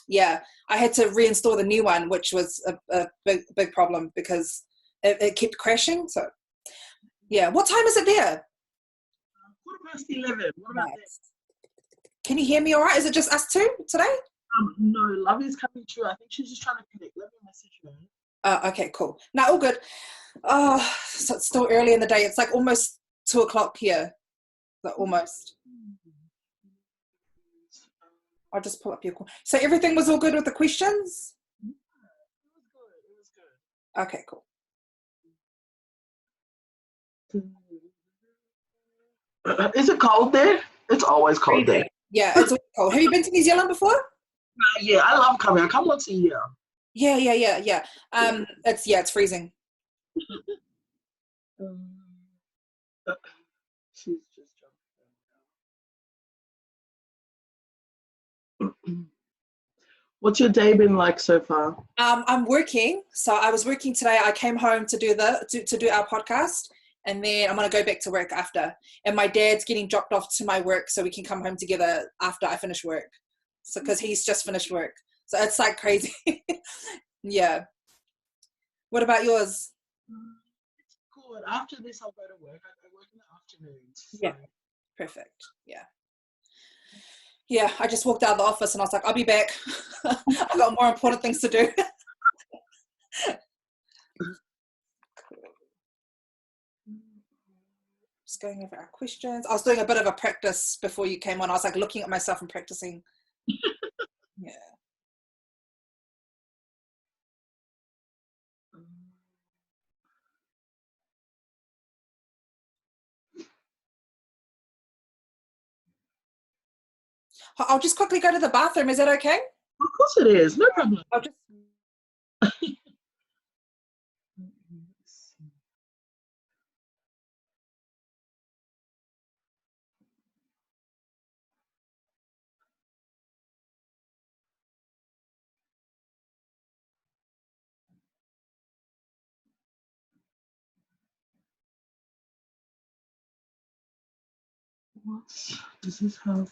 yeah, I had to reinstall the new one, which was a big problem because it kept crashing. So yeah, what time is it there? 11:15. What about that? Can you hear me all right? Is it just us two today? No, Lovey's coming through. I think she's just trying to connect. Let me message her. Okay, cool. No, all good. Oh, so it's still early in the day. It's like almost 2:00 here. Like almost. I'll just pull up your call. So everything was all good with the questions? Yeah, it was good. Okay, cool. Is it cold there? It's always cold there. Yeah, it's always cold. Have you been to New Zealand before? Yeah, I love coming. I come once a year. Yeah. It's freezing. She's just jumping. What's your day been like so far? I'm working. So I was working today. I came home to do our podcast, and then I'm gonna go back to work after. And my dad's getting dropped off to my work so we can come home together after I finish work. So because he's just finished work, so it's like crazy. Yeah. What about yours? It's good. After this, I'll go to work. I work in the afternoons. So. Yeah. Perfect. Yeah. Yeah, I just walked out of the office and I was like, I'll be back. I've got more important things to do. Just going over our questions. I was doing a bit of a practice before you came on. I was like looking at myself and practicing. Yeah. I'll just quickly go to the bathroom. Is that okay? Of course it is. No problem. I'll just... What does this have?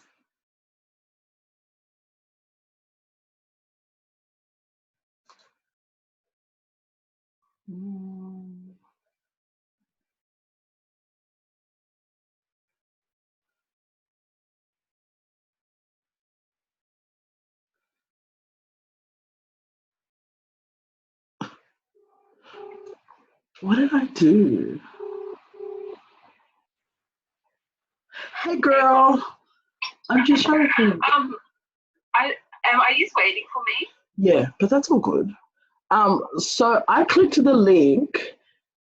What did I do? Hey girl, I'm just trying to think. Are you waiting for me? Yeah, but that's all good. So I clicked the link,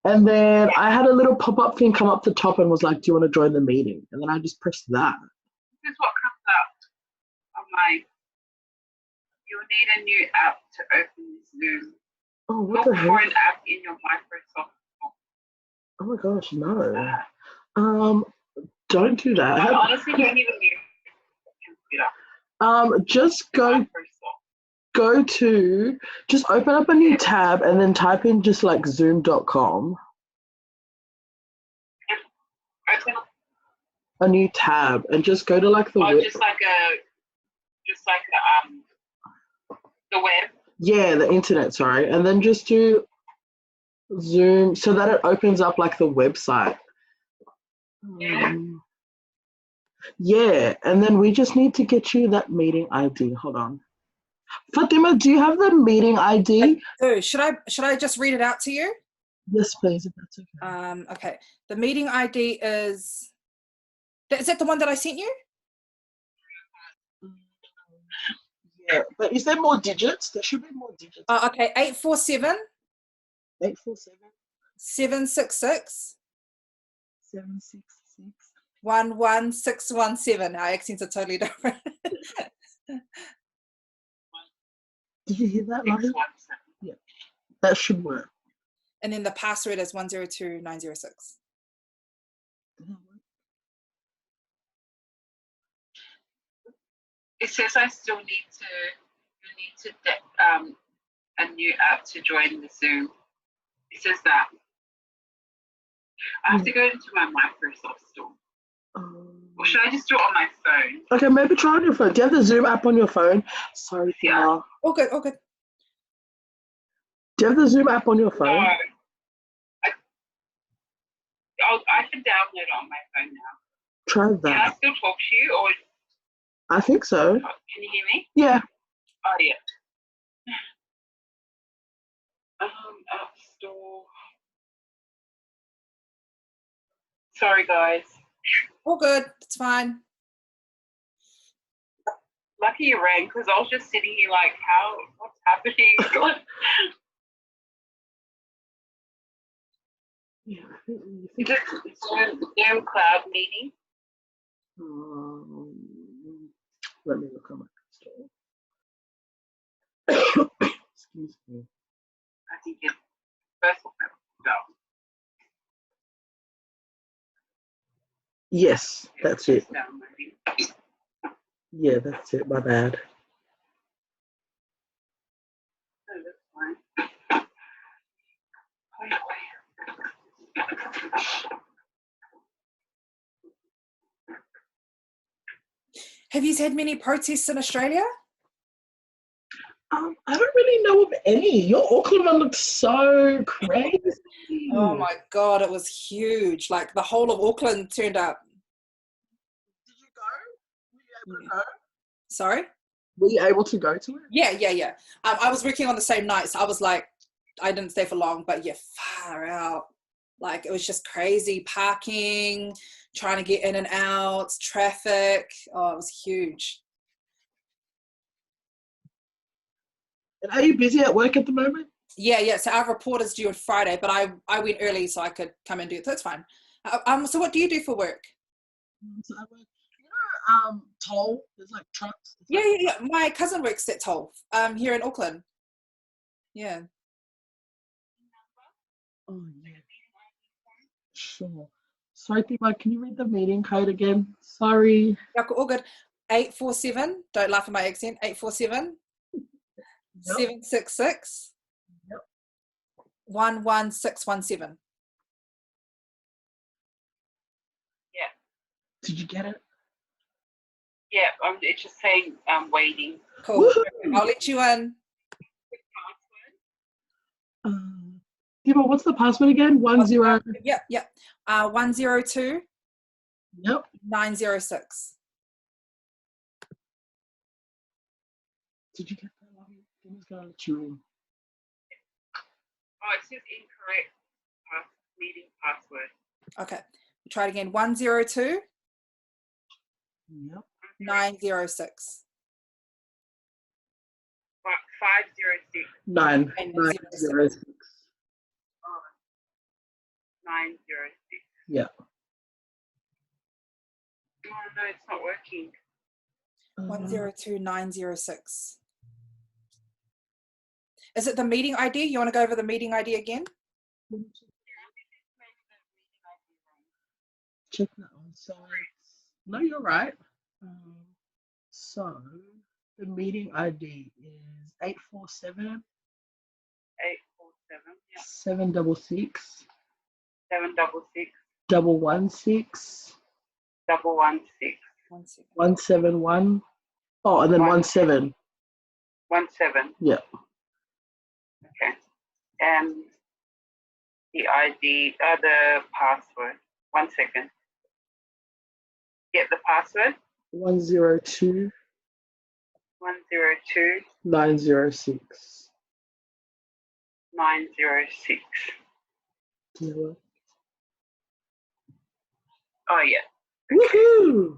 and then I had a little pop-up thing come up the top and was like, "Do you want to join the meeting?" And then I just pressed that. This is what comes up on my. You'll need a new app to open Zoom. Oh, what Look the for heck? an app in your Microsoft. Oh my gosh, no. Don't do that. I honestly don't even need a computer. Just just open up a new tab and then type in just like zoom.com. Open a new tab and just go to like the web. just like the web. Yeah, the internet, sorry. And then just do Zoom so that it opens up like the website. Yeah, and then we just need to get you that meeting ID. Hold on. Fatima, do you have the meeting ID? Should I just read it out to you? Yes, please, if that's okay. Okay. The meeting ID is that the one that I sent you? Yeah, but is there more digits? There should be more digits. Okay. 847 766 11617. Our accents are totally different. Did you hear that, Lovey? Yeah, that should work. And then the password is 102906. It says I still need a new app to join the Zoom. It says that. I have to go into my Microsoft store. Or should I just do it on my phone? Okay, maybe try on your phone. Do you have the Zoom app on your phone? Sorry, Yeah. Tima. All good, all good. Do you have the Zoom app on your No. phone? I can download it on my phone now. Try Can I that. still talk to you, or I think so. can you hear me? Yeah. Oh, yeah. App Store. Sorry, guys. All good, it's fine. Lucky you rang, because I was just sitting here like, what's happening? Yeah. Is it Zoom cloud meeting? Let me look on my store. Excuse me. I think it's first one. No. Yes, that's it. Downloading. Yeah, that's it. My bad. No, that's fine. Have you had many protests in Australia? I don't really know of any. Your Auckland one looks so crazy. Oh my God, it was huge. Like the whole of Auckland turned up. Did you go? Were you able to go? Sorry? Were you able to go to it? Yeah. I was working on the same night, so I was like, I didn't stay for long, but yeah, far out. Like it was just crazy. Parking, trying to get in and out, traffic. Oh, it was huge. And are you busy at work at the moment? Yeah. So our report is due on Friday, but I went early so I could come and do it. So it's fine. So what do you do for work? So I work, toll. There's like trucks. It's Yeah. like, My cousin works at Toll, here in Auckland. Yeah. Oh yeah. Sure. Sorry, Tima, can you read the meeting code again? Sorry. Yeah, all good. 847. Don't laugh at my accent. 847 Yep. 766 Yep. 11617. Yeah. Did you get it? Yeah, it's just saying waiting. Cool. Woohoo! I'll let you in. Tima, what's the password again? 10. Yep. 102 Yep. 906. Did you get that one? Tima's gonna let you in. Oh, it says incorrect meeting password. Okay. Try it again. 102 Yep. 906. 506. 906. Oh, 906. Yeah. Oh no, it's not working. 102 906. Is it the meeting ID? You want to go over the meeting ID again? Check that on. So, no, you're right. So, the meeting ID is 847 847. Yeah. 766 766 116 116 1 second. 171. Oh, and then 17. 17. Yeah. Okay. And the ID, the password. 1 second. Get the password. 102 102 906. 906. Yeah. Oh yeah. Woohoo!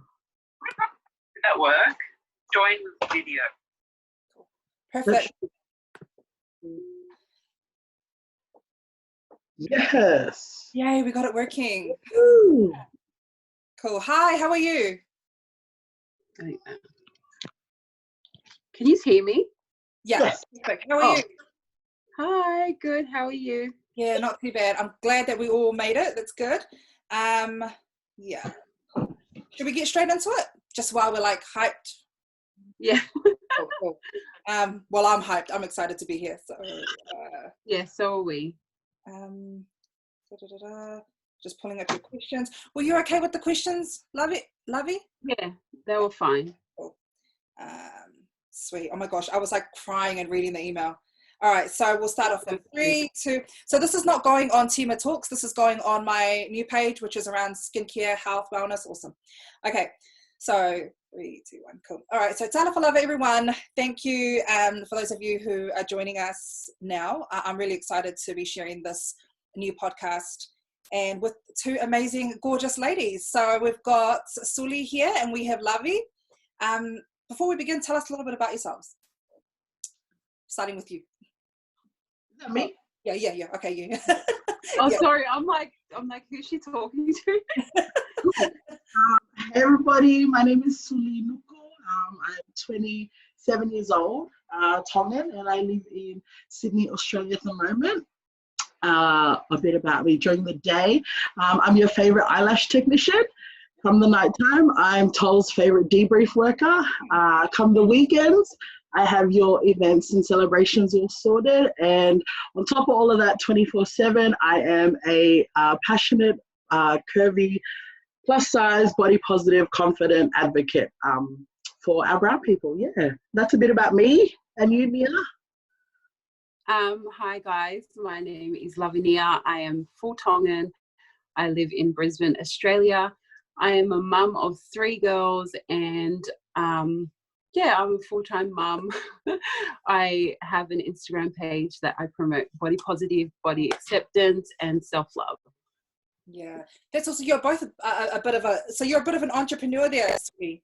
Did that work? Join the video. Perfect. Yes. Yay, we got it working. Woo. Cool. Hi, how are you? Can you hear me? Yeah. Yes. Perfect. How are you? Hi, good. How are you? Yeah, not too bad. I'm glad that we all made it. That's good. Yeah. Should we get straight into it? Just while we're like hyped. Yeah. Cool. Well, I'm hyped. I'm excited to be here. So, Yeah, so are we. Just pulling up your questions. Were you okay with the questions, Lovey? Yeah, they were fine. Cool. Sweet. Oh my gosh, I was like crying and reading the email. All right, so we'll start off in 3, 2. So this is not going on Tima Talks. This is going on my new page, which is around skincare, health, wellness. Awesome. Okay, so 3, 2, 1. Cool. All right, so Tana for love, everyone. Thank you for those of you who are joining us now. I'm really excited to be sharing this new podcast and with 2 amazing, gorgeous ladies. So we've got Suli here and we have Lavi. Before we begin, tell us a little bit about yourselves. Starting with you. Is that me? Yeah. Okay, you. Oh, Yeah. sorry. I'm like, who's she talking to? Hey everybody, my name is Suli Nuku. I'm 27 years old, Tongan, and I live in Sydney, Australia at the moment. A bit about me during the day. I'm your favorite eyelash technician. Come the nighttime, I'm Toll's favorite debrief worker. Come the weekends, I have your events and celebrations all sorted. And on top of all of that, 24/7, I am a passionate, curvy, plus size, body positive, confident advocate for our brown people. Yeah, that's a bit about me. And you, Nia? Hi guys, my name is Lavinia. I am full Tongan. I live in Brisbane, Australia. I am a mum of 3 girls and I'm a full-time mum. I have an Instagram page that I promote body positive, body acceptance and self-love. Yeah, that's also, you're both a bit of so you're a bit of an entrepreneur there, Sweet.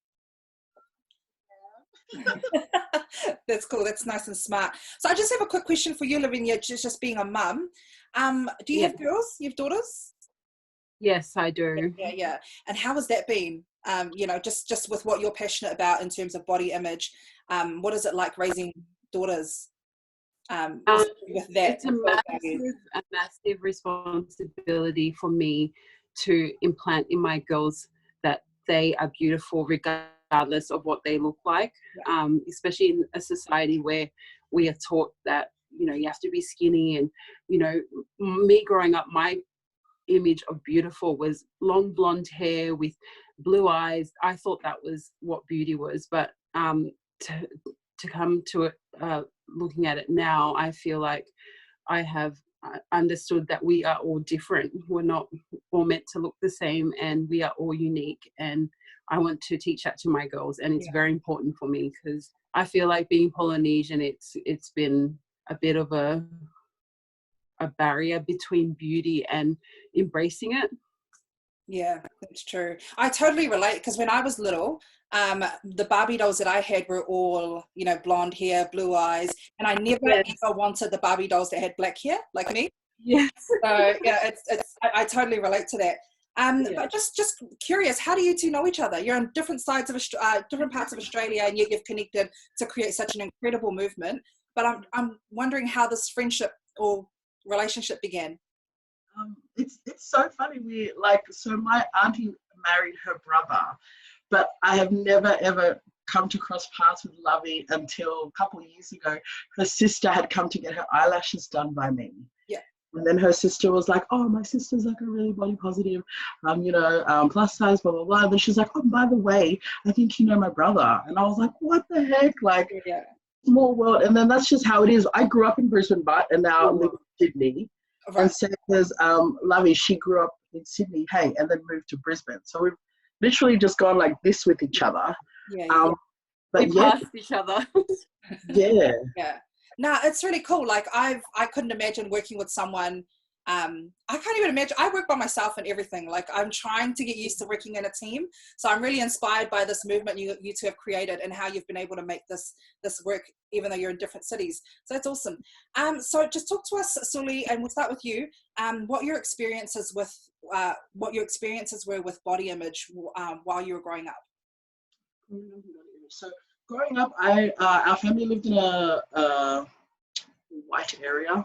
That's cool. That's nice and smart. So I just have a quick question for you, Lavinia, just being a mum. Do you have girls? You have daughters? Yes, I do. Yeah. And how has that been? Just with what you're passionate about in terms of body image, what is it like raising daughters? With that, it's a massive responsibility for me to implant in my girls that they are beautiful regardless of what they look like, especially in a society where we are taught that, you have to be skinny. And, me growing up, my image of beautiful was long blonde hair with blue eyes. I thought that was what beauty was. But to come to it, looking at it now, I feel like I have understood that we are all different. We're not all meant to look the same, and we are all unique. And I want to teach that to my girls, and it's very important for me because I feel like being Polynesian, it's been a bit of a barrier between beauty and embracing it. Yeah, that's true. I totally relate because when I was little, the Barbie dolls that I had were all, blonde hair, blue eyes, and I never ever wanted the Barbie dolls that had black hair like me. Yes. So yeah, I totally relate to that. But just curious, how do you 2 know each other? You're on different sides of different parts of Australia, and yet you've connected to create such an incredible movement. But I'm wondering how this friendship or relationship began. It's so funny. So my auntie married her brother, but I have never ever come to cross paths with Lovey until a couple of years ago. Her sister had come to get her eyelashes done by me. Yeah. And then her sister was like, "Oh, my sister's like a really body positive, plus size, blah blah blah." And then she's like, "Oh, by the way, I think you know my brother." And I was like, "What the heck?" Like, small world. And then that's just how it is. I grew up in Brisbane, and now I live in Sydney. Right. And same as Lovey, she grew up in Sydney, and then moved to Brisbane. So we've literally just gone like this with each other. But we passed each other. Yeah. No, it's really cool. Like I couldn't imagine working with someone. I can't even imagine. I work by myself and everything. Like I'm trying to get used to working in a team. So I'm really inspired by this movement you 2 have created and how you've been able to make this work, even though you're in different cities. So that's awesome. So just talk to us, Suli, and we'll start with you. What your experiences were with body image while you were growing up. So growing up, our family lived in a white area,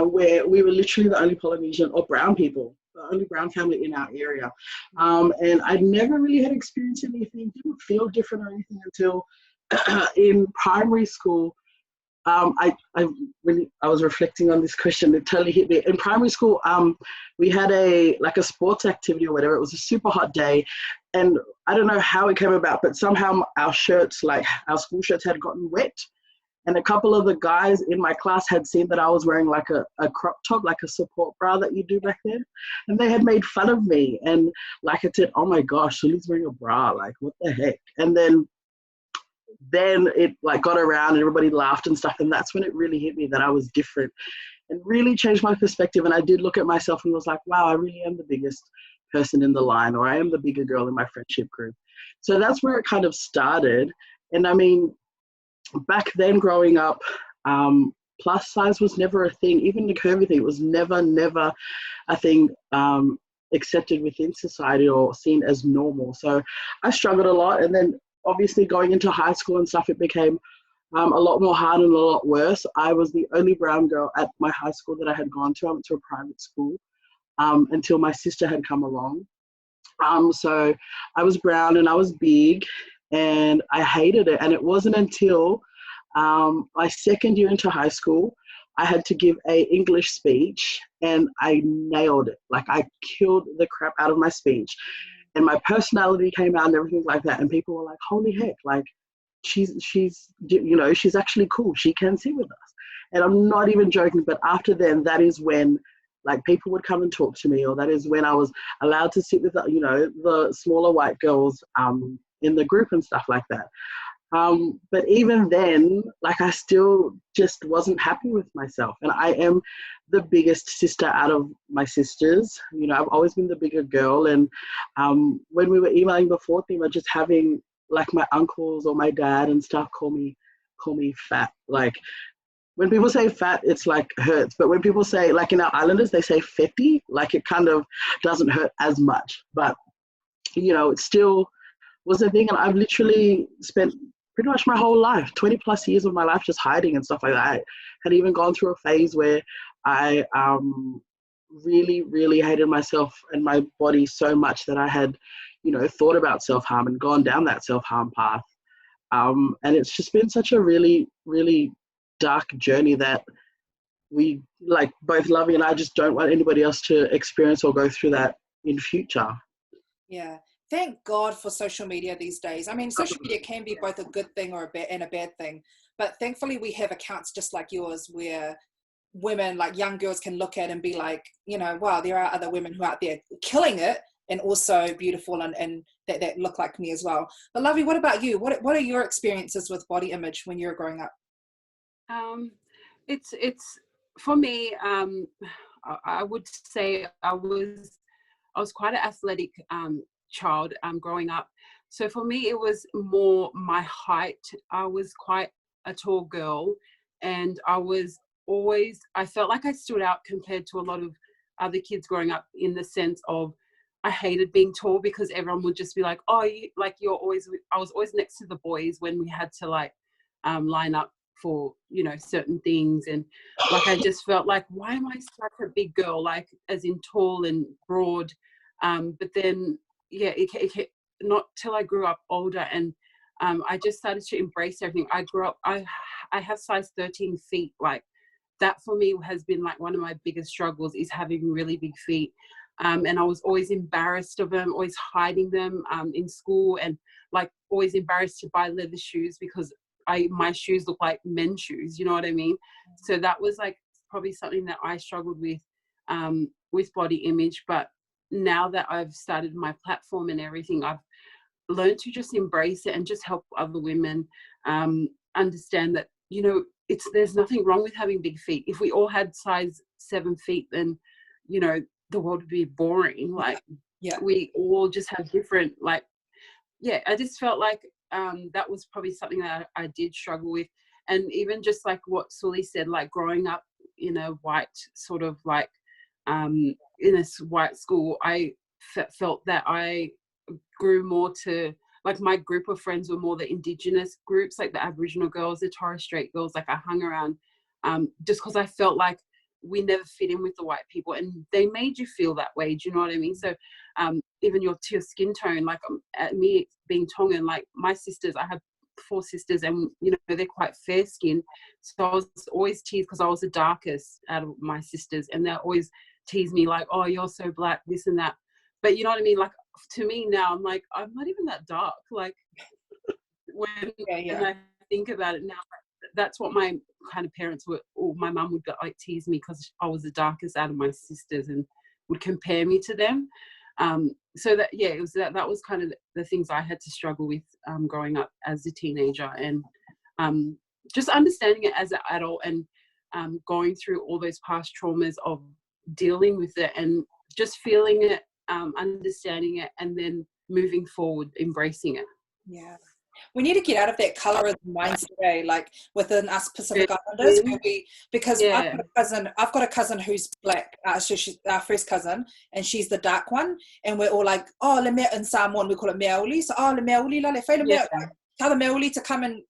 where we were literally the only Polynesian or brown people, the only brown family in our area. And I never really had experienced anything, didn't feel different or anything until in primary school. When I was reflecting on this question, it totally hit me. In primary school, we had a sports activity or whatever. It was a super hot day, and I don't know how it came about, but somehow our shirts, like our school shirts, had gotten wet. And a couple of the guys in my class had seen that I was wearing like a crop top, like a support bra that you do back then. And they had made fun of me. And like I said, oh my gosh, Shirley's wearing a bra, like what the heck? And then it like got around and everybody laughed and stuff. And that's when it really hit me that I was different and really changed my perspective. And I did look at myself and was like, wow, I really am the biggest person in the line, or I am the bigger girl in my friendship group. So that's where it kind of started. And I mean, back then growing up, plus size was never a thing. Even the curvy thing was never a thing accepted within society or seen as normal. So I struggled a lot. And then obviously going into high school and stuff, it became a lot more hard and a lot worse. I was the only brown girl at my high school that I had gone to. I went to a private school until my sister had come along. So I was brown and I was big and I hated it. And it wasn't until my second year into high school, I had to give a English speech and I nailed it. Like I killed the crap out of my speech and my personality came out and everything like that. And people were like, holy heck, like she's actually cool. She can sit with us. And I'm not even joking, but after then, that is when like people would come and talk to me, or that is when I was allowed to sit with, the smaller white girls in the group and stuff like that. But even then, like I still just wasn't happy with myself. And I am the biggest sister out of my sisters. You know, I've always been the bigger girl. And when we were emailing before, Tima, just having like my uncles or my dad and stuff call me fat. Like when people say fat, it's like hurts. But when people say, like in our Islanders, they say fetty, like it kind of doesn't hurt as much. But, you know, it still was a thing. And I've literally spent pretty much my whole life, 20 plus years of my life, just hiding and stuff like that. I had even gone through a phase where I really, really hated myself and my body so much that I had, thought about self-harm and gone down that self-harm path. And it's just been such a really, really dark journey that we, like both Lovey and I, just don't want anybody else to experience or go through that in future. Yeah. Thank God for social media these days. I mean, social media can be both a good thing or a bad thing, but thankfully we have accounts just like yours where women, like young girls, can look at and be like, wow, there are other women who are out there killing it and also beautiful and that look like me as well. But Lovey, what about you? What are your experiences with body image when you were growing up? It's for me, I would say I was quite an athletic child growing up. So for me, it was more my height. I was quite a tall girl, and I felt like I stood out compared to a lot of other kids growing up, in the sense of I hated being tall because everyone would just be like, oh, I was always next to the boys when we had to line up for certain things, and like I just felt like, why am I such a big girl, like as in tall and broad, but then it not till I grew up older, and I just started to embrace everything. I grew up, I have size 13 feet. Like that for me has been like one of my biggest struggles, is having really big feet. And I was always embarrassed of them, always hiding them in school, and like always embarrassed to buy leather shoes because my shoes look like men's shoes, you know what I mean? So that was like probably something that I struggled with body image. But now that I've started my platform and everything, I've learned to just embrace it and just help other women understand that, there's nothing wrong with having big feet. If we all had size 7 feet, then, the world would be boring. Like, we all just have different, I just felt like that was probably something that I did struggle with. And even just like what Sully said, like growing up in a white sort of in a white school, I felt that I grew more to, like, my group of friends were more the Indigenous groups, like the Aboriginal girls, the Torres Strait girls. Like I hung around just because I felt like we never fit in with the white people, and they made you feel that way. Do you know what I mean? So even to your skin tone, like me being Tongan, like my sisters, I have 4 sisters, and they're quite fair skinned, so I was always teased because I was the darkest out of my sisters, and they always tease me like, oh, you're so black, this and that. But you know what I mean, like, to me now, I'm like, I'm not even that dark. Like, when I think about it now, that's what my kind of parents were, or my mum would like tease me because I was the darkest out of my sisters and would compare me to them. So that, it was that was kind of the things I had to struggle with growing up as a teenager, and just understanding it as an adult, and going through all those past traumas of dealing with it and just feeling it, understanding it, and then moving forward, embracing it. Yeah. We need to get out of that colorism mindset, like within us Pacific Islanders, because I've got a cousin who's black, so she's our first cousin, and she's the dark one, and we're all like, oh, le mea, in Samoan we call it meauli, so oh, le meauli, la le whai le mea, tell the meauli to come and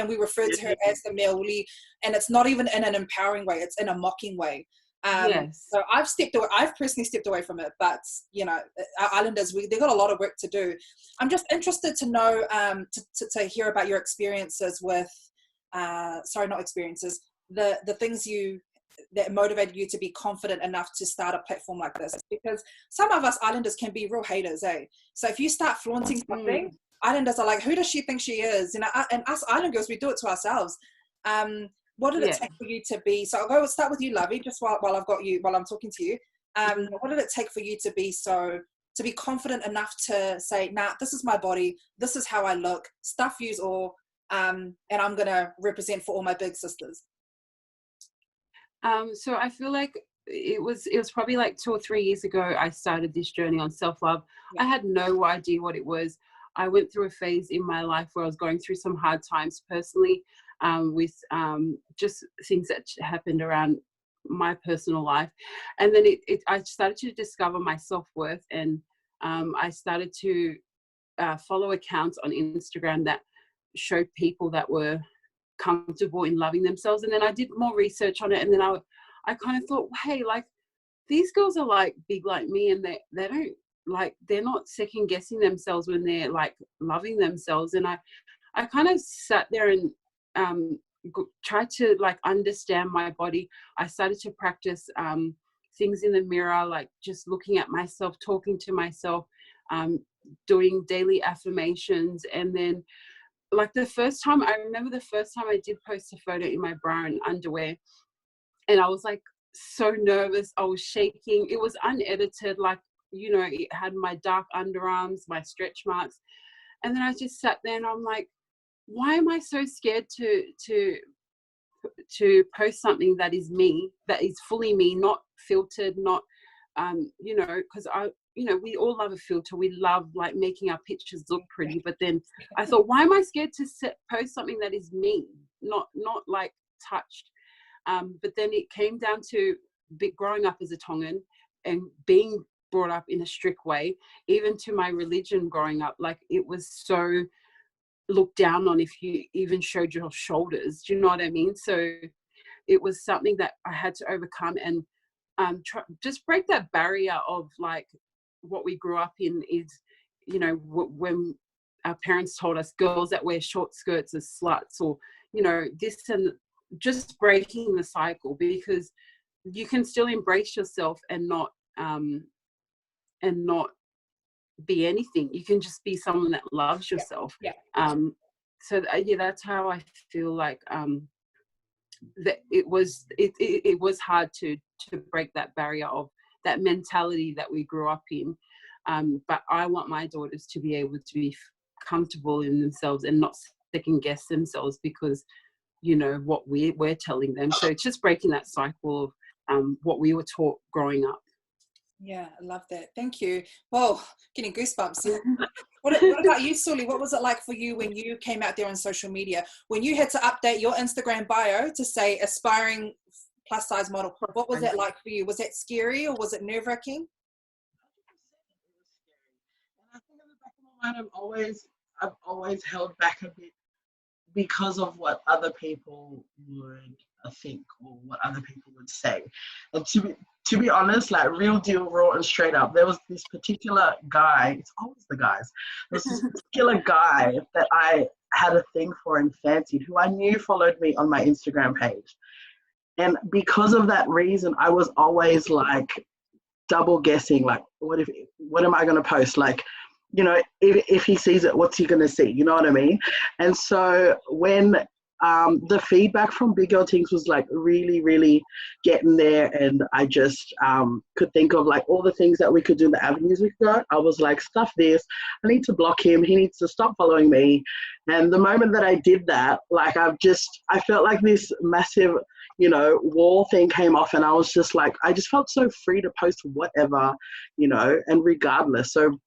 we refer to her as the meauli, and it's not even in an empowering way, it's in a mocking way. So I've personally stepped away from it, but our islanders, they've got a lot of work to do. I'm just interested to know, to hear about your experiences with, the things that motivated you to be confident enough to start a platform like this, because some of us islanders can be real haters, so if you start flaunting something, islanders are like, who does she think she is? And us island girls, we do it to ourselves. What did it take for you to be, so I'll start with you, Lovey, just while I've got you, while I'm talking to you. What did it take for you to be confident enough to say, nah, this is my body, this is how I look, stuff yous all, and I'm going to represent for all my big sisters? So I feel like it was probably like 2 or 3 years ago I started this journey on self-love. I had no idea what it was. I went through a phase in my life where I was going through some hard times personally, with just things that happened around my personal life, and then I started to discover my self-worth, and I started to follow accounts on Instagram that showed people that were comfortable in loving themselves, and then I did more research on it, and then I kind of thought, hey, like, these girls are like big like me, and they don't, like, they're not second guessing themselves when they're like loving themselves. And I kind of sat there and tried to like understand my body. I started to practice things in the mirror, like just looking at myself, talking to myself, doing daily affirmations. And then like I remember the first time I did post a photo in my bra and underwear, and I was like so nervous, I was shaking. It was unedited, like, it had my dark underarms, my stretch marks. And then I just sat there and I'm like, why am I so scared to post something that is me, that is fully me, not filtered, not, because we all love a filter. We love like making our pictures look pretty. But then I thought, why am I scared to post something that is me, not like touched? But then it came down to growing up as a Tongan and being brought up in a strict way, even to my religion growing up, like it was so looked down on if you even showed your shoulders. Do you know what I mean? So it was something that I had to overcome and just break that barrier of like what we grew up in is, when our parents told us girls that wear short skirts are sluts, or, this, and just breaking the cycle, because you can still embrace yourself and not be anything. You can just be someone that loves yourself. So that's how I feel like that it was hard to break that barrier of that mentality that we grew up in, but I want my daughters to be able to be comfortable in themselves and not second guess themselves because what we're telling them. So it's just breaking that cycle of what we were taught growing up. Yeah, I love that. Thank you. Whoa, getting goosebumps. What about you, Suli? What was it like for you when you came out there on social media? When you had to update your Instagram bio to say aspiring plus size model, what was that like for you? Was that scary or was it nerve-wracking? 100% it was scary. And I think in the back of my mind, I've always held back a bit because of what other people would think or what other people would say. And to be honest, like real deal, raw and straight up, there was this particular guy, it's always the guys, there's this particular guy that I had a thing for and fancied, who I knew followed me on my Instagram page. And because of that reason, I was always like double guessing, like, what am I going to post? Like, you know, if he sees it, what's he going to see? You know what I mean? And so when the feedback from Big Girl Tingz was like really, really getting there, and I just could think of like all the things that we could do, the avenues we could go, I was like, stuff this, I need to block him, he needs to stop following me. And the moment that I did that, like I felt like this massive, you know, wall thing came off, and I was just like, I just felt so free to post whatever, you know, and regardless. So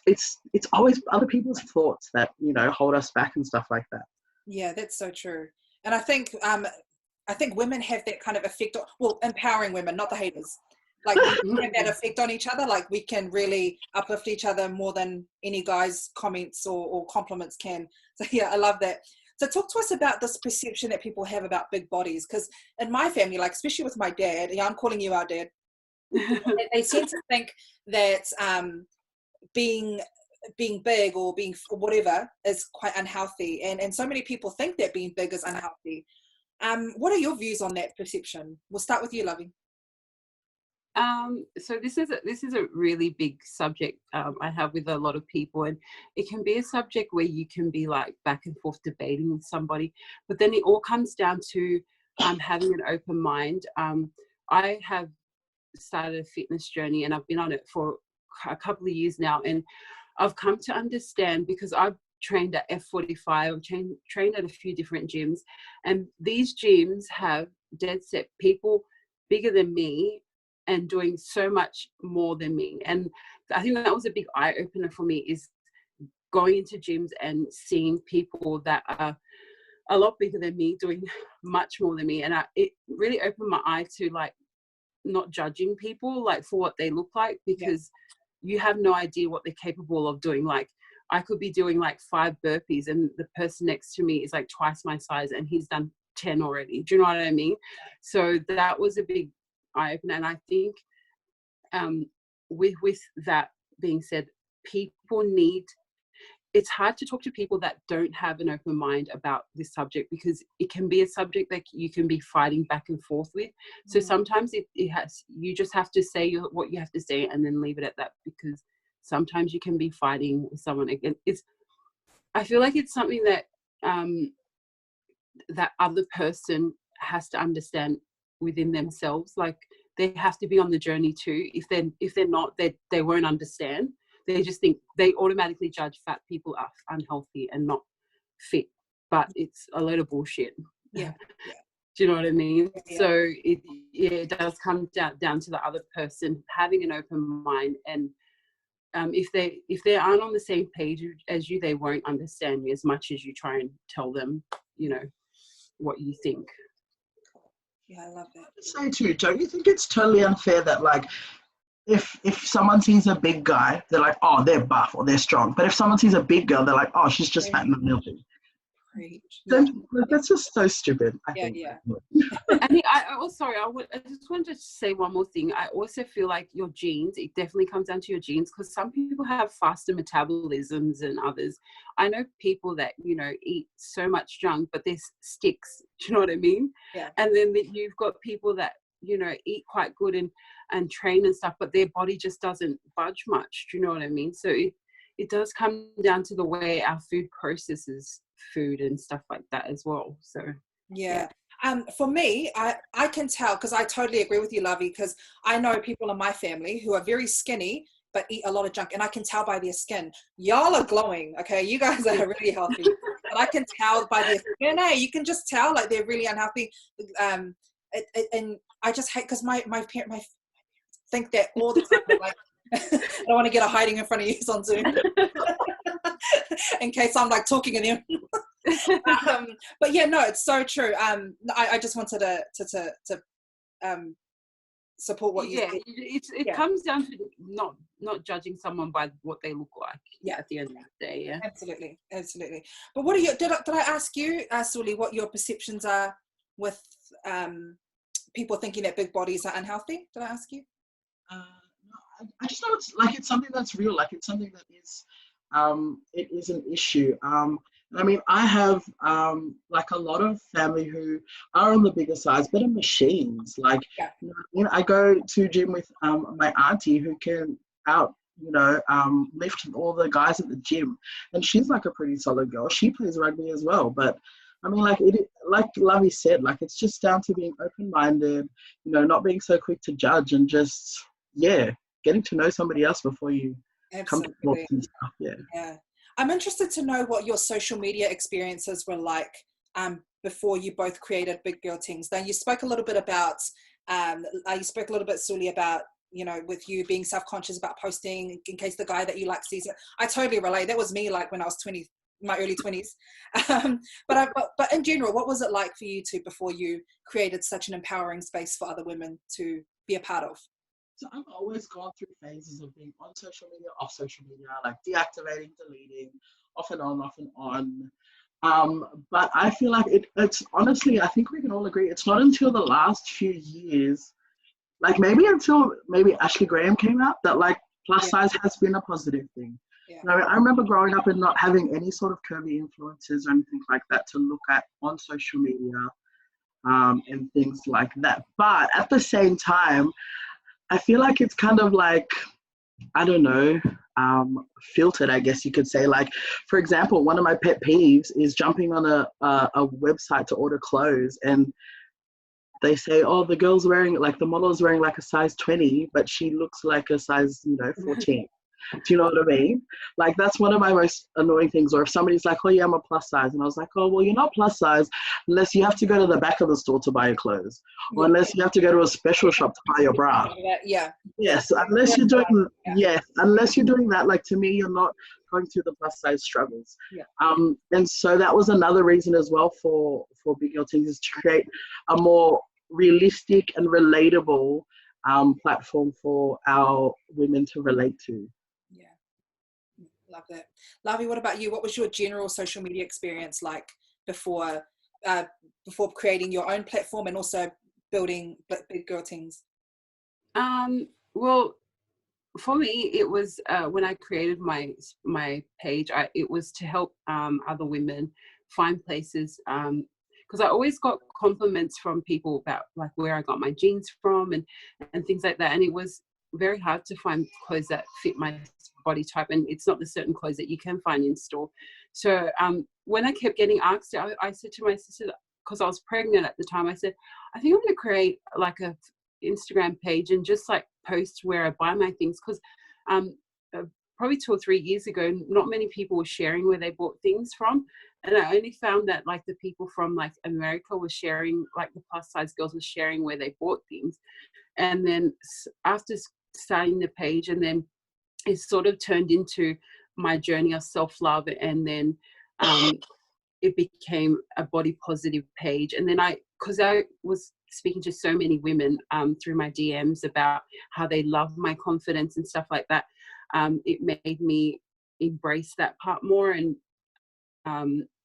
it's always other people's thoughts that, you know, hold us back and stuff like that. Yeah, that's so true. And I think women have that kind of effect, well, empowering women, not the haters. Like, we have that effect on each other. Like, we can really uplift each other more than any guy's comments or compliments can. So yeah, I love that. So talk to us about this perception that people have about big bodies. Because in my family, like especially with my dad, yeah, I'm calling you our dad, they seem to think that being big or being whatever is quite unhealthy, and so many people think that being big is unhealthy. What are your views on that perception? We'll start with you, Lovey. So this is a really big subject I have with a lot of people, and it can be a subject where you can be like back and forth debating with somebody, but then it all comes down to having an open mind. I have started a fitness journey, and I've been on it for a couple of years now, and I've come to understand, because I've trained at F45, I've trained at a few different gyms, and these gyms have dead set people bigger than me and doing so much more than me. And I think that was a big eye opener for me, is going into gyms and seeing people that are a lot bigger than me doing much more than me. And it really opened my eye to like not judging people like for what they look like, because you have no idea what they're capable of doing. Like, I could be doing like 5 burpees and the person next to me is like twice my size and he's done 10 already. Do you know what I mean? So that was a big eye opener. And I think with that being said, people it's hard to talk to people that don't have an open mind about this subject, because it can be a subject that you can be fighting back and forth with. So sometimes you just have to say what you have to say and then leave it at that, because sometimes you can be fighting with someone again. I feel like it's something that that other person has to understand within themselves. Like, they have to be on the journey too. If they're not, they won't understand. They just think, they automatically judge fat people are unhealthy and not fit, but it's a load of bullshit. Yeah. Do you know what I mean? Yeah. So it does come down to the other person having an open mind, and if they aren't on the same page as you, they won't understand you as much as you try and tell them, you know, what you think. Yeah, I love that. Say too, don't you think it's totally unfair that like if someone sees a big guy, they're like, oh, they're buff or they're strong. But if someone sees a big girl, they're like, oh, she's just fat and milky. Yeah. That's just so stupid, I think. Yeah. And I just wanted to say one more thing. I also feel like your genes, it definitely comes down to your genes, because some people have faster metabolisms than others. I know people that, you know, eat so much junk, but they're sticks. Do you know what I mean? Yeah. And then you've got people that, you know, eat quite good and train and stuff, but their body just doesn't budge much. Do you know what I mean? So it does come down to the way our food processes food and stuff like that as well. So yeah. For me, I can tell, because I totally agree with you, Lovey, because I know people in my family who are very skinny but eat a lot of junk, and I can tell by their skin. Y'all are glowing, okay? You guys are really healthy, but I can tell by their skin. Hey, you can just tell like they're really unhealthy. And I just hate, because my parents think that all the time. Like, I don't want to get a hiding in front of you on Zoom in case I'm like talking in them. But yeah, no, it's so true. I just wanted to support what you said. It comes down to not judging someone by what they look like. Yeah, at the end of the day. Yeah, absolutely. But what are your? Did I ask you, Suli, what your perceptions are with people thinking that big bodies are unhealthy? Did I ask you? No, I just know it's something that's real. Like, it's something that is it is an issue. I mean, I have like a lot of family who are on the bigger size, but are machines. Like, Yeah. you know what I mean? I go to gym with my auntie who can lift all the guys at the gym, and she's like a pretty solid girl. She plays rugby as well, but I mean, like Lovey said, like it's just down to being open-minded, not being so quick to judge, and just getting to know somebody else before you come to talk Absolutely. and stuff. Yeah. I'm interested to know what your social media experiences were like before you both created Big Girl Tingz. Now, you spoke a little bit about, Suli, about, with you being self-conscious about posting in case the guy that you like sees it. I totally relate. That was me, like when I was 20, my early 20s. But in general, what was it like for you two before you created such an empowering space for other women to be a part of? So I've always gone through phases of being on social media, off social media, like deactivating, deleting, off and on, off and on. But I feel like it's honestly, I think we can all agree, it's not until the last few years, like maybe until Ashley Graham came out, that like plus size has been a positive thing. Yeah. I remember growing up and not having any sort of curvy influences or anything like that to look at on social media and things like that. But at the same time, I feel like it's kind of like, I don't know, filtered, I guess you could say. Like, for example, one of my pet peeves is jumping on a website to order clothes, and they say, oh, the girl's wearing, like the model's wearing like a size 20, but she looks like a size, 14. Do you know what I mean? Like, that's one of my most annoying things. Or if somebody's like, oh yeah, I'm a plus size. And I was like, oh, well, you're not plus size unless you have to go to the back of the store to buy your clothes. Or unless you have to go to a special shop to buy your bra. Yeah. Yes, unless you're doing, unless you're doing that, like to me, you're not going through the plus size struggles. Yeah. And so that was another reason as well for Big Girl Tingz, is to create a more realistic and relatable platform for our women to relate to. Yeah, love that. Lavi, what about you? What was your general social media experience like before creating your own platform and also building Big Girl Tingz? Well, for me, it was when I created my page, it was to help other women find places, because I always got compliments from people about like where I got my jeans from and things like that, and it was very hard to find clothes that fit my body type, and it's not the certain clothes that you can find in store. So when I kept getting asked, I said to my sister, because I was pregnant at the time, I said, I think I'm going to create like a Instagram page and just like post where I buy my things, because probably 2 or 3 years ago, not many people were sharing where they bought things from, and I only found that like the people from like America were sharing, like the plus size girls were sharing where they bought things. And then after starting the page, and then it sort of turned into my journey of self-love, and then it became a body positive page. And then because I was speaking to so many women through my DMs about how they love my confidence and stuff like that, it made me embrace that part more, and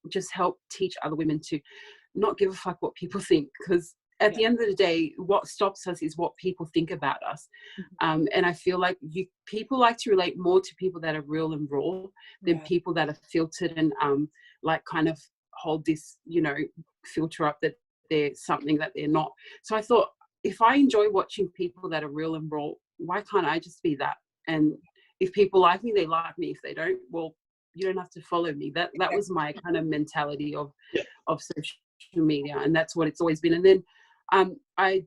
just help teach other women to not give a fuck what people think, because at the end of the day, what stops us is what people think about us. And I feel like people like to relate more to people that are real and raw than people that are filtered and like kind of hold this, filter up that they're something that they're not. So I thought, if I enjoy watching people that are real and raw, why can't I just be that? And if people like me, they like me. If they don't, well, you don't have to follow me. That was my kind of mentality of social media, and that's what it's always been. And then I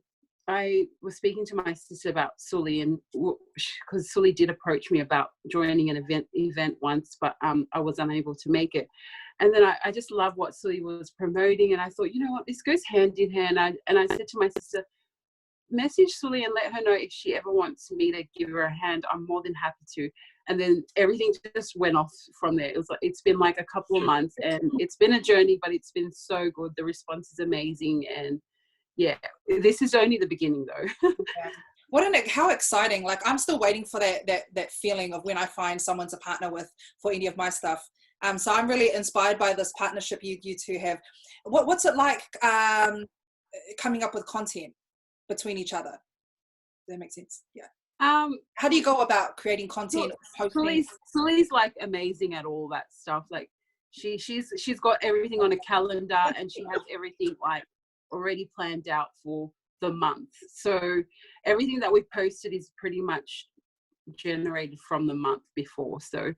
was speaking to my sister about Sully, and because Sully did approach me about joining an event once, but I was unable to make it. And then I just love what Sully was promoting, and I thought, you know what, this goes hand in hand. And I said to my sister, message Sully and let her know if she ever wants me to give her a hand. I'm more than happy to. And then everything just went off from there. It's been like a couple of months, and it's been a journey, but it's been so good. The response is amazing, and yeah, this is only the beginning though. How exciting. Like, I'm still waiting for that feeling of when I find someone to partner with for any of my stuff. So I'm really inspired by this partnership you two have. What's it like coming up with content between each other? Does that make sense? Yeah. How do you go about creating content? Sully's like amazing at all that stuff. Like, she's got everything on a calendar, and she has everything like already planned out for the month. So everything that we posted is pretty much generated from the month before. So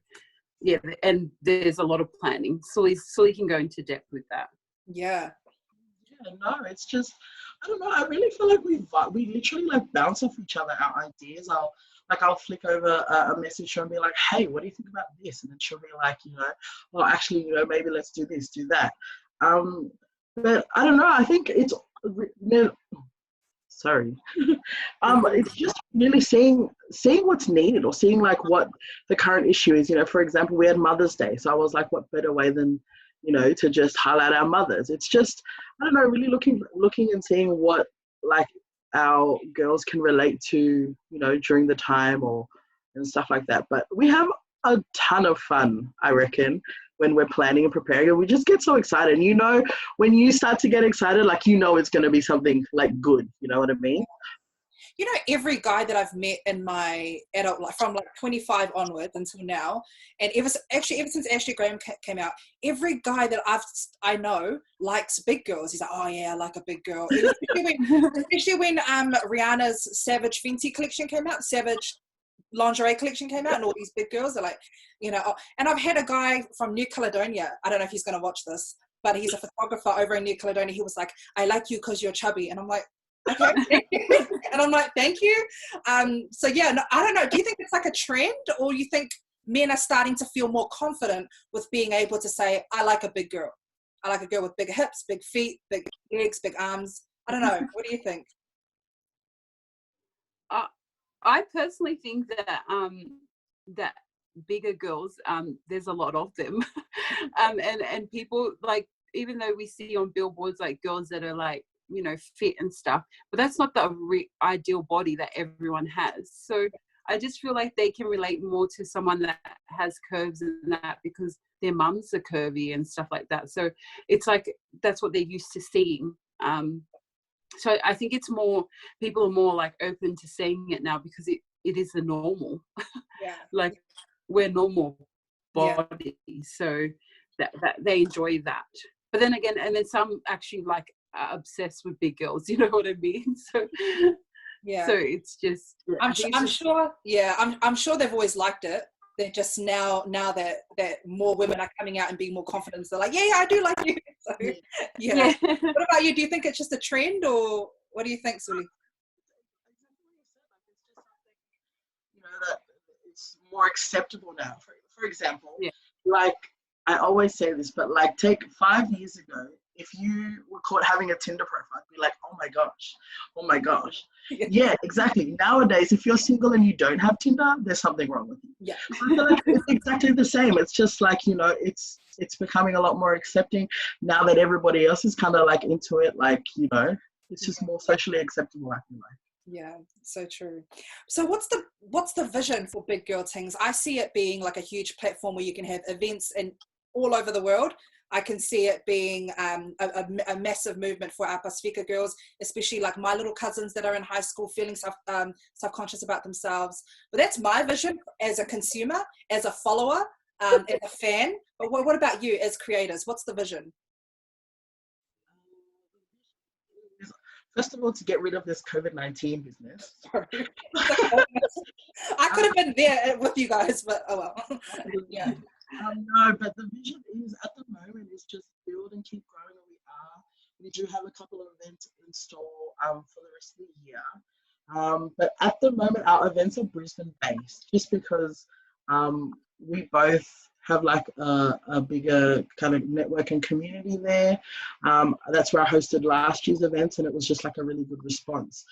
yeah, and there's a lot of planning. Sully can go into depth with that. Yeah. Yeah, no, it's just, I don't know, I really feel like we literally like bounce off each other our ideas. I'll flick over a message to her and be like, hey, what do you think about this? And then she'll be like, well, actually, maybe let's do this, do that. But I don't know, I think it's, sorry. It's just really seeing what's needed, or seeing like what the current issue is. For example, we had Mother's Day, so I was like, what better way than to just highlight our mothers. It's just, I don't know, really looking and seeing what like our girls can relate to, during the time and stuff like that. But we have a ton of fun, I reckon, when we're planning and preparing, and we just get so excited. When you start to get excited, like, it's going to be something like good, you know what I mean? Every guy that I've met in my adult life, from like 25 onward until now, and ever since Ashley Graham came out, every guy that I know likes big girls. He's like, oh yeah, I like a big girl. Especially when Rihanna's Savage Fenty collection came out, Savage lingerie collection came out, and all these big girls are like, and I've had a guy from New Caledonia, I don't know if he's going to watch this, but he's a photographer over in New Caledonia. He was like, I like you because you're chubby. And I'm like, okay. And I'm like, thank you. So yeah, no, I don't know. Do you think it's like a trend, or you think men are starting to feel more confident with being able to say, I like a big girl. I like a girl with big hips, big feet, big legs, big arms. I don't know. What do you think? I personally think that that bigger girls, there's a lot of them, and people, like, even though we see on billboards like girls that are like, fit and stuff, but that's not the ideal body that everyone has. So I just feel like they can relate more to someone that has curves and that, because their mums are curvy and stuff like that. So it's like that's what they're used to seeing. So I think it's more, people are more like open to saying it now, because it is the normal. Yeah. Like, we're normal bodies, so that they enjoy that. But then again, and then some actually like are obsessed with big girls, you know what I mean? So yeah. So it's just, I'm sure they've always liked it. They're just now that more women are coming out and being more confident, they're like, yeah, I do like you. So, yeah. What about you? Do you think it's just a trend, or what do you think, Sully? That it's more acceptable now. For example, like, I always say this, but like, take 5 years ago, if you were caught having a Tinder profile, I'd be like, oh my gosh. Yeah, exactly. Nowadays, if you're single and you don't have Tinder, there's something wrong with you. Yeah. I feel like it's exactly the same. It's just like, it's becoming a lot more accepting now that everybody else is kind of like into it. Like, it's just more socially acceptable, I feel like. Yeah, so true. So what's the vision for Big Girl Tingz? I see it being like a huge platform where you can have events in all over the world. I can see it being a massive movement for our Pacifica girls, especially like my little cousins that are in high school feeling self-conscious about themselves. But that's my vision as a consumer, as a follower, as a fan. But what about you as creators? What's the vision? First of all, to get rid of this COVID-19 business. I could have been there with you guys, but oh well. Yeah. No, but the vision is, at the moment, is just build and keep growing where we are. We do have a couple of events in store for the rest of the year. But at the moment, our events are Brisbane-based, just because we both have like a bigger kind of network and community there. That's where I hosted last year's events, and it was just like a really good response.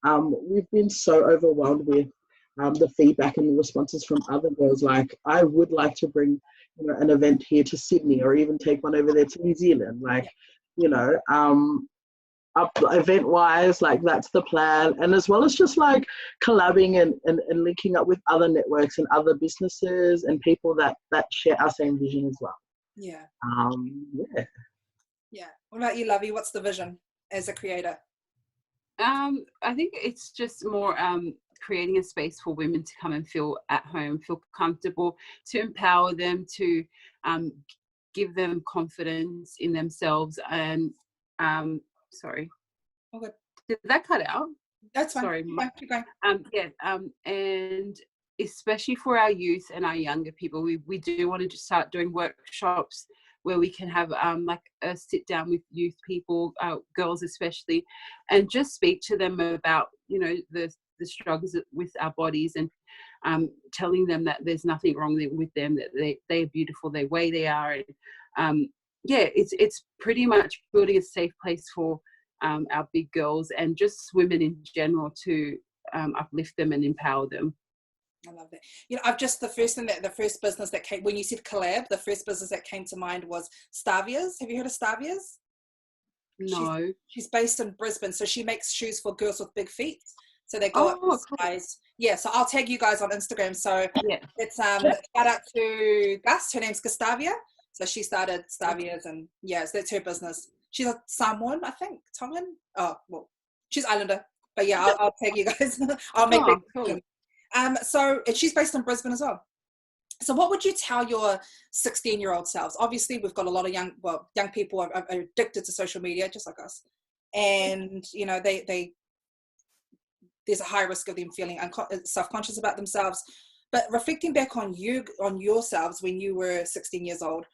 We've been so overwhelmed with the feedback and the responses from other girls. Like, I would like to bring an event here to Sydney, or even take one over there to New Zealand. Like, event wise, like, that's the plan. And as well as just like collabing and linking up with other networks and other businesses and people that share our same vision as well. Yeah. Yeah. What about you, Lovey? What's the vision as a creator? I think it's just more creating a space for women to come and feel at home, feel comfortable, to empower them, to give them confidence in themselves. And sorry, Okay. Did that cut out? That's fine. Sorry. Keep going. And especially for our youth and our younger people, we do want to just start doing workshops where we can have like a sit down with youth people, girls especially, and just speak to them about, you know, the struggles with our bodies, and telling them that there's nothing wrong with them, that they're beautiful the way they are. And it's pretty much building a safe place for our big girls and just women in general to uplift them and empower them. I love that. You know, the first business that came, when you said collab, the first business that came to mind was Stavia's. Have you heard of Stavia's? No. She's based in Brisbane, so she makes shoes for girls with big feet. So they go up in size. Yeah, so I'll tag you guys on Instagram. So it's shout out to Gus. Her name's Gustavia. So she started Stavia's, and so that's her business. She's a Samoan, I think, Tongan. Oh, well, she's Islander. But yeah, I'll tag you guys. I'll make that cool. So she's based in Brisbane as well. So what would you tell your 16-year-old selves? Obviously, we've got a lot of young people are addicted to social media, just like us. And, you know, there's a high risk of them feeling self-conscious about themselves. But reflecting back on yourselves when you were 16 years old,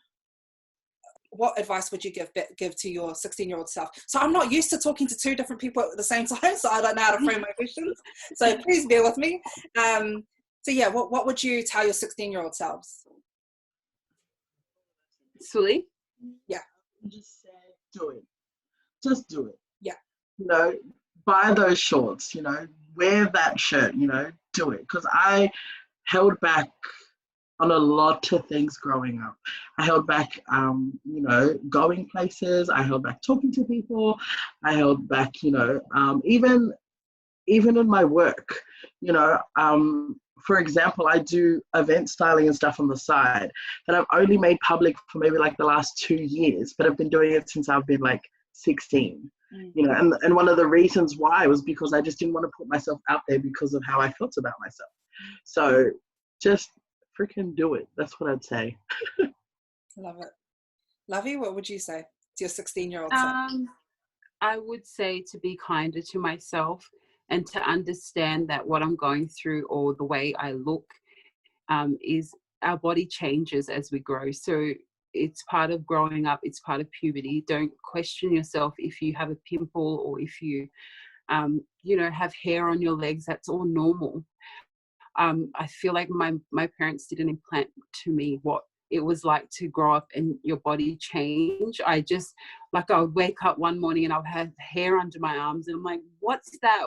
what advice would you give to your 16-year-old self? So I'm not used to talking to two different people at the same time, so I don't know how to frame my questions. So please bear with me. What would you tell your 16-year-old selves? Sully? Yeah. Just say, do it. Just do it. Yeah. You know, buy those shorts, you know, wear that shirt, you know, do it. Because I held back on a lot of things growing up. I held back, you know, going places. I held back talking to people. I held back, you know, even in my work, you know, for example, I do event styling and stuff on the side that I've only made public for maybe like the last 2 years, but I've been doing it since I've been like 16. You know, and one of the reasons why was because I just didn't want to put myself out there because of how I felt about myself. So just freaking do it. That's what I'd say. Love it. Lovey, what would you say to your 16-year-old self? I would say to be kinder to myself and to understand that what I'm going through or the way I look is our body changes as we grow. So it's part of growing up. It's part of puberty. Don't question yourself if you have a pimple or if you, you know, have hair on your legs. That's all normal. I feel like my parents didn't implant to me what it was like to grow up and your body change. I would wake up one morning and I would have hair under my arms and I'm like, what's that?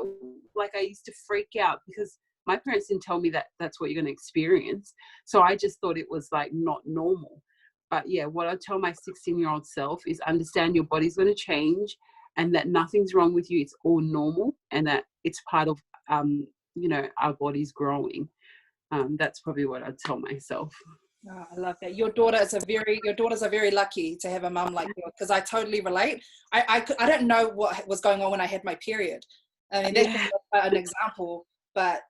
Like I used to freak out because my parents didn't tell me that that's what you're going to experience. So I just thought it was like not normal. But yeah, what I tell my 16-year-old self is understand your body's going to change and that nothing's wrong with you. It's all normal and that it's part of, you know, our body's growing. That's probably what I'd tell myself. Oh, I love that. Your daughters are very lucky to have a mum like yours, because I totally relate. I don't know what was going on when I had my period. I mean, that's an example. But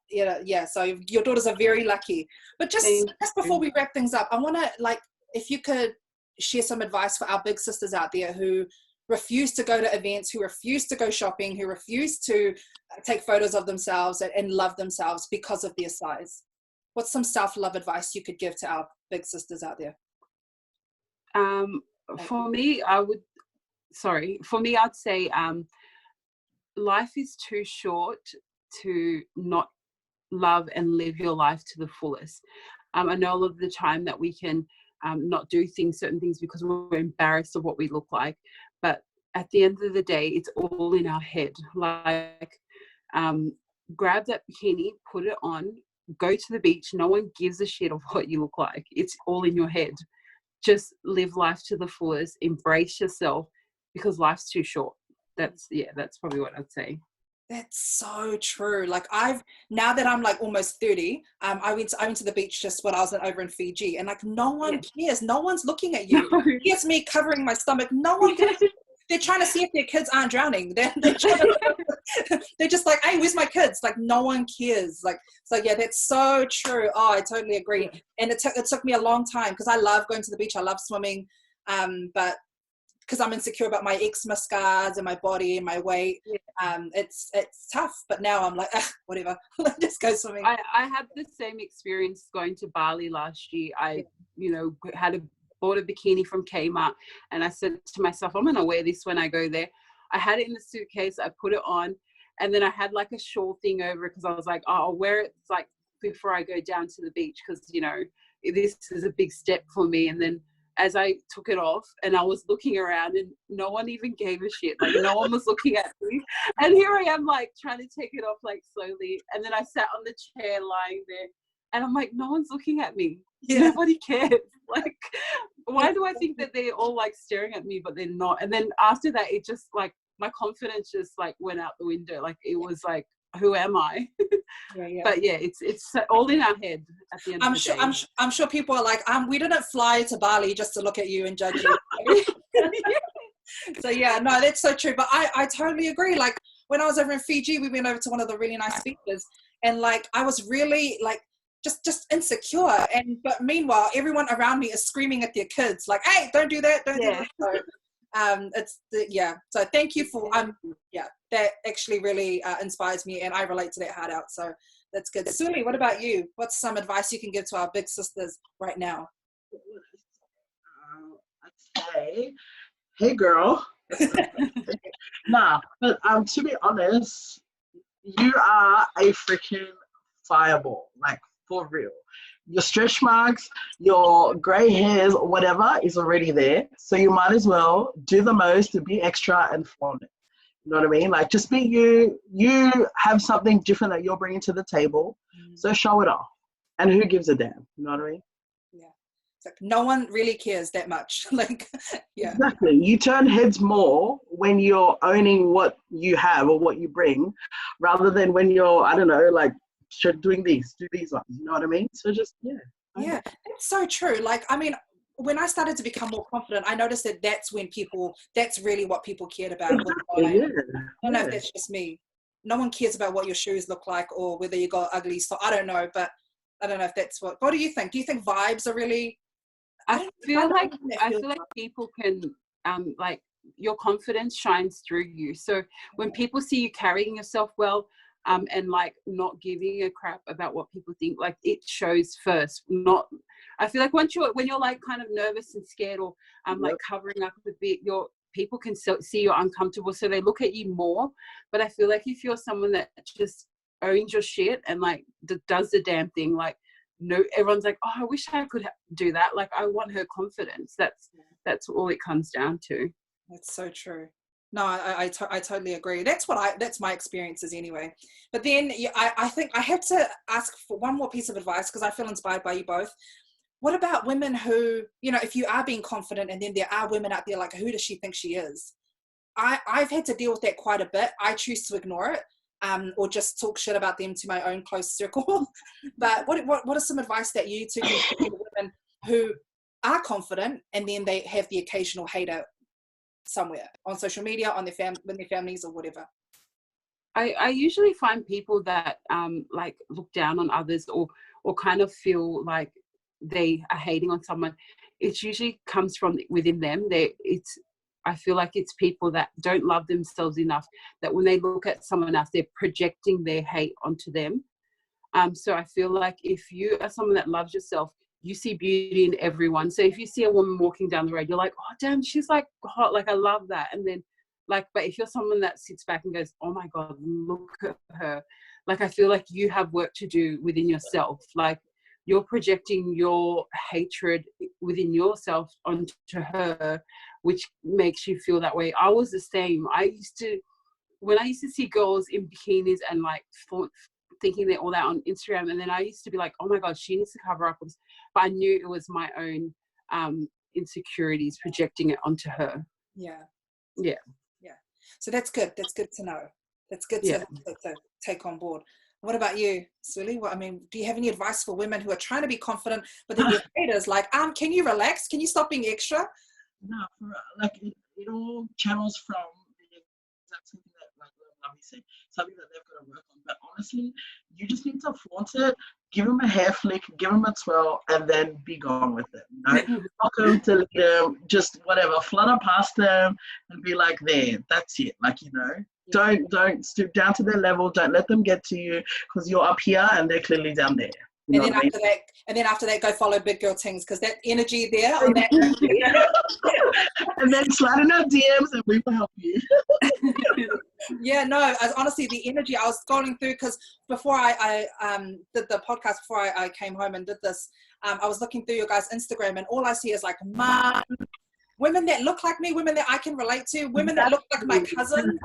so your daughters are very lucky. But just before we wrap things up, I want to, like, if you could share some advice for our big sisters out there who refuse to go to events, who refuse to go shopping, who refuse to take photos of themselves and love themselves because of their size. What's some self-love advice you could give to our big sisters out there? For me, I'd say life is too short to not love and live your life to the fullest. I know a lot of the time that we can not do certain things because we're embarrassed of what we look like. But at the end of the day, it's all in our head. Like, grab that bikini, put it on, go to the beach. No one gives a shit of what you look like. It's all in your head. Just live life to the fullest. Embrace yourself because life's too short. That's probably what I'd say. That's so true. Like, now that I'm like almost 30, I went to the beach just when I was over in Fiji, and like no one cares. No one's looking at you. No. Here's me covering my stomach. No one cares. They're trying to see if their kids aren't drowning. They're just like, hey, where's my kids? Like, no one cares. Like, so yeah, that's so true. Oh, I totally agree. And it took me a long time because I love going to the beach. I love swimming. But because I'm insecure about my eczema scars and my body and my weight, it's tough. But now I'm like, whatever, just go swimming. I had the same experience going to Bali last year. I, bought a bikini from Kmart, and I said to myself, I'm going to wear this when I go there. I had it in the suitcase. I put it on, and then I had like a shawl thing over it because I was like, I'll wear it like before I go down to the beach because, this is a big step for me. And then as I took it off and I was looking around and no one even gave a shit. Like no one was looking at me. And here I am like trying to take it off like slowly. And then I sat on the chair lying there and I'm like, no one's looking at me. Yeah. Nobody cares. Like, why do I think that they're all like staring at me, but they're not? And then after that, it just like, my confidence just like went out the window. Like it was like, who am I? But yeah, it's all in our head at the end of the day. I'm sure people are like, we didn't fly to Bali just to look at you and judge you. So yeah, no, that's so true. But I totally agree. Like when I was over in Fiji, we went over to one of the really nice beaches, and like I was really like just insecure. But meanwhile, everyone around me is screaming at their kids, like, "Hey, don't do that! Don't do that!" So, so thank you for that actually really inspires me, and I relate to that hard out. So that's good. Suli, what about you? What's some advice you can give to our big sisters right now? I'd say, hey girl. Nah, but to be honest, you are a freaking fireball, like for real. Your stretch marks, your gray hairs, whatever is already there. So you might as well do the most to be extra and flaunt it. You know what I mean? Like just be you. You have something different that you're bringing to the table. So show it off. And who gives a damn? You know what I mean? Yeah. It's like no one really cares that much. Like, yeah. Exactly. You turn heads more when you're owning what you have or what you bring, rather than when you're, I don't know, like, doing these, do these ones, you know what I mean? So just, yeah, it's so true. Like, I mean, when I started to become more confident, I noticed that that's really what people cared about. Exactly, I don't know if that's just me. No one cares about what your shoes look like or whether you got ugly. So I don't know, but I don't know if that's what do you think? Do you think vibes are really? I feel like people can like your confidence shines through you. So when people see you carrying yourself well, and like not giving a crap about what people think, like it shows first. I feel like when you're like kind of nervous and scared or like covering up a bit, people can see you're uncomfortable, so they look at you more. But I feel like if you're someone that just owns your shit and like does the damn thing, like no, everyone's like, oh, I wish I could do that. Like I want her confidence. That's all it comes down to. That's so true. No, I totally agree. That's my experiences anyway. But then I think I have to ask for one more piece of advice because I feel inspired by you both. What about women who, if you are being confident and then there are women out there like, who does she think she is? I've had to deal with that quite a bit. I choose to ignore it or just talk shit about them to my own close circle. But what are some advice that you two can give to women who are confident and then they have the occasional hater somewhere on social media, on with their families or whatever? I usually find people that like look down on others or kind of feel like they are hating on someone. It usually comes from within them. I feel like it's people that don't love themselves enough, that when they look at someone else, they're projecting their hate onto them. So I feel like if you are someone that loves yourself, you see beauty in everyone. So if you see a woman walking down the road, you're like, oh, damn, she's like hot. Like, I love that. And then like, but if you're someone that sits back and goes, oh my God, look at her. Like, I feel like you have work to do within yourself. Like you're projecting your hatred within yourself onto her, which makes you feel that way. I was the same. When I used to see girls in bikinis and like thinking they're all that on Instagram, and then I used to be like, oh my God, she needs to cover up. But I knew it was my own insecurities projecting it onto her. Yeah. So that's good. That's good to know. That's good to take on board. What about you, Suli? Do you have any advice for women who are trying to be confident, but then their haters like, can you relax? Can you stop being extra? No, like it all channels from the exact same thing that like love basic, something that they've got to work on. But honestly, you just need to flaunt it, give them a hair flick, give them a twirl, and then be gone with it. You know, knock them to them, just whatever, flutter past them, and be like, there, that's it. Like, you know, don't stoop down to their level. Don't let them get to you, because you're up here and they're clearly down there. And then after that, go follow Big Girl Tingz, because that energy there on that. And then slide in our DMs and we will help you. Yeah, no, as honestly, the energy I was scrolling through, because before I did the podcast, before I came home and did this, I was looking through your guys' Instagram, and all I see is like women that look like me, women that I can relate to, women that look like my cousin.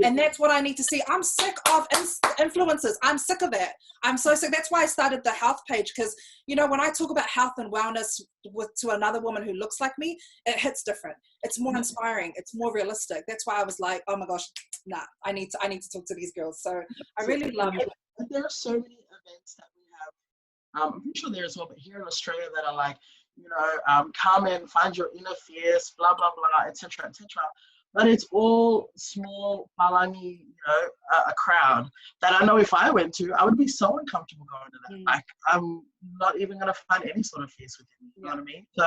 And that's what I need to see. I'm sick of influencers. I'm sick of that. I'm so sick. That's why I started the health page, because, you know, when I talk about health and wellness to another woman who looks like me, it hits different. It's more inspiring. It's more realistic. That's why I was like, oh my gosh, nah, I need to talk to these girls. So I really love it. There are so many events that we have. I'm pretty sure there as well, but here in Australia that are like, you know, come and find your inner fierce, blah, blah, blah, etc., etc. But it's all small, palangi, you know, a crowd that I know if I went to, I would be so uncomfortable going to that. Like, I'm not even going to find any sort of fierce within me, you know what I mean? So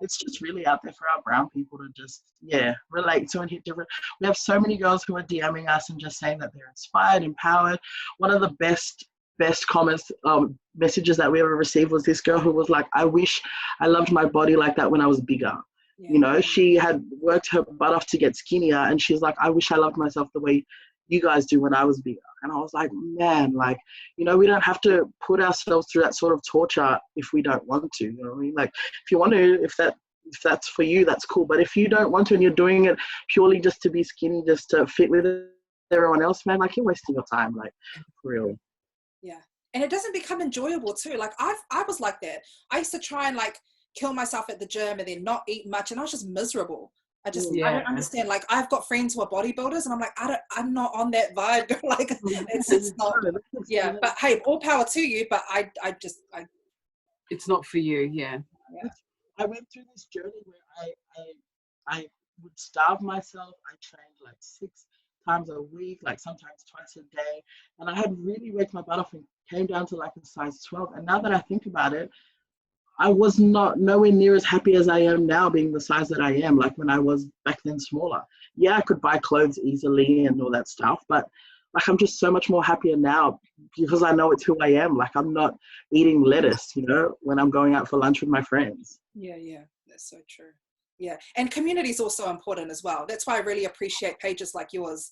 it's just really out there for our brown people to just, relate to and hit different. We have so many girls who are DMing us and just saying that they're inspired, empowered. One of the best comments, messages that we ever received was this girl who was like, I wish I loved my body like that when I was bigger. You know, she had worked her butt off to get skinnier, and she's like, I wish I loved myself the way you guys do when I was bigger. And I was like, man, like, you know, we don't have to put ourselves through that sort of torture if we don't want to, you know what I mean? Like, if you want to, if that's for you, that's cool. But if you don't want to and you're doing it purely just to be skinny, just to fit with everyone else, man, like, you're wasting your time, like, for real. Yeah. And it doesn't become enjoyable too. Like, I was like that. I used to try and like kill myself at the gym and then not eat much, and I was just miserable. I don't understand. Like, I've got friends who are bodybuilders, and I'm like, I'm not on that vibe. Like, it's just not. Yeah, but hey, all power to you. But I it's not for you. Yeah. I went through this journey where I would starve myself. I trained like 6 times a week, like sometimes twice a day, and I had really worked my butt off and came down to like a size 12. And now that I think about it, I was nowhere near as happy as I am now, being the size that I am, like when I was back then smaller. Yeah, I could buy clothes easily and all that stuff, but like, I'm just so much more happier now because I know it's who I am. Like, I'm not eating lettuce, you know, when I'm going out for lunch with my friends. Yeah, that's so true. Yeah, and community is also important as well. That's why I really appreciate pages like yours,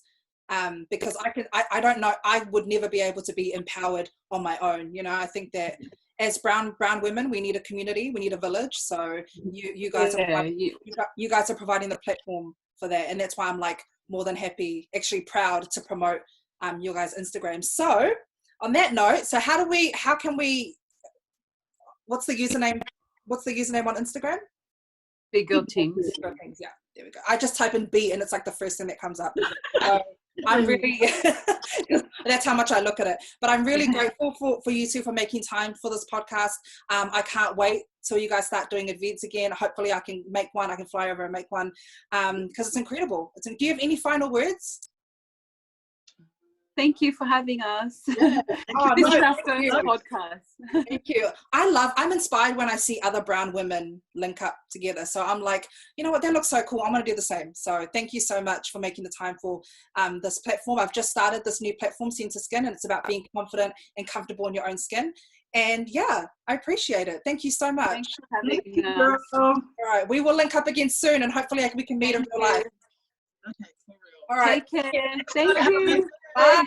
because I don't know, I would never be able to be empowered on my own. You know, I think that as brown women, we need a community, we need a village. So you guys you guys are providing the platform for that, and that's why I'm like more than happy, actually proud to promote your guys' Instagram. So on that note, so how can we what's the username on Instagram? Big Girl Tingz. Yeah, there we go. I just type in B and it's like the first thing that comes up. I'm really, that's how much I look at it. But I'm really grateful for you two for making time for this podcast. I can't wait till you guys start doing events again. Hopefully I can make one. I can fly over and make one because it's incredible. Do you have any final words? Thank you for having us. Yeah. This is our first podcast. Thank you. I'm inspired when I see other brown women link up together. So I'm like, you know what, that looks so cool. I'm going to do the same. So thank you so much for making the time for this platform. I've just started this new platform, Center Skin, and it's about being confident and comfortable in your own skin. And yeah, I appreciate it. Thank you so much. Thanks for having us. All right, we will link up again soon, and hopefully we can meet in real life. Okay, for real. All right. Take care. Thank you. Bye.